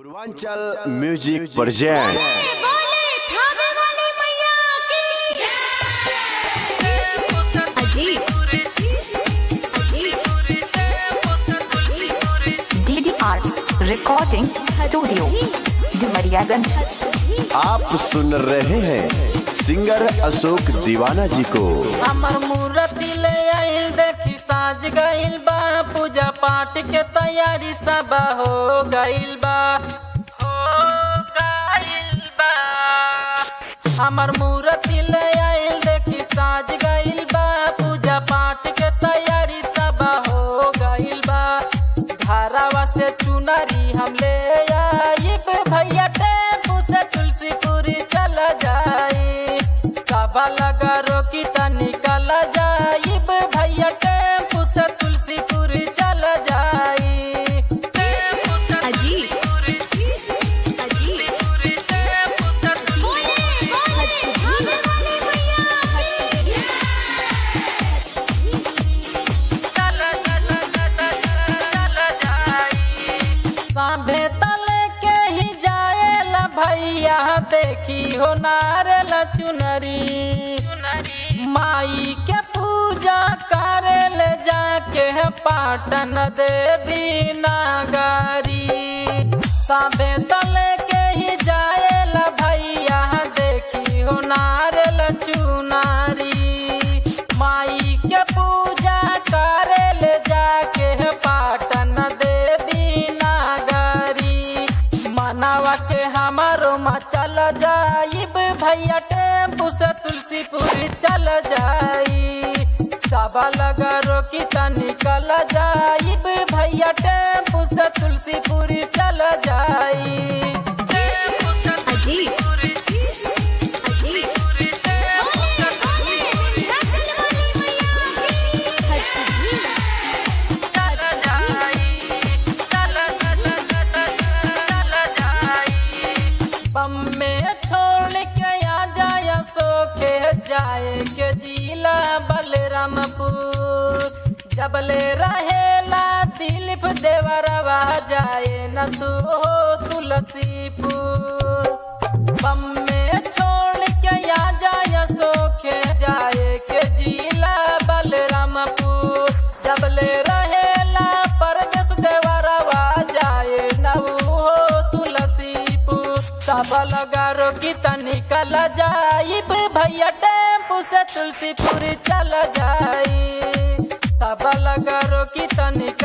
Purvanchal music present recording studio Dumariyaganj. आप सुन रहे हैं सिंगर अशोक दीवाना जी को। हमर मूर्ति ले आइल देखी साज गइल बा, पूजा पाठ के तैयारी सब हो गइल बा, हो गइल बा। हमर मूर्ति ले आइल देखी साज गइल बा, पूजा पाठ के तैयारी सब हो गइल बा। धारावा से चुनरी हम ले आइब, भैया टेम्पू से तुलसीपुरी चल जाई, सब लगा रोकी त निकल जाइब, भैया टेम्पू से तुलसीपुरी चल जाई। टेम्पू से तुलसीपुरी, तुलसीपुरी टेम्पू से सांभे तले के ही जाएला भैया, देखी हो नारेल चुनरी, माई के पूजा करेल जाके पाटन देवी नागरी। सांभे तले के ही जाएला भैया, देखी हो नारेल चुनरी, माई के पूजा करेल जाके पाटन देवी नागरी। मनावा के हमारो माँ चल जाइब, भैया टेम्पू से तुलसीपुरी चल जाई, सब लगा रोकी त निकल जाइब, भैया टेम्पू से तुलसीपुरी चल जाई। टेम्पू से तुलसीपुरी, तुलसीपुरी टेम्पू से तुलसीपुरी चल जाई, चल जाई। बम में छोड़ के आ जाया सोखे जाए के जिला बलरामपुर, जबले रहेला दिलीप देवरवा जाए न तू हो तुलसीपुर। बम में छोड़ के आ जाया सोखे जाए के जिला बलरामपुर, जबले रहेला परदेश देवरवा जाए न हो तुलसीपुर। सब लगा रोकी त निकल जाइब, भैया टेम्पू से तुलसीपुर चल जाई, सब लगा रोकी त निकल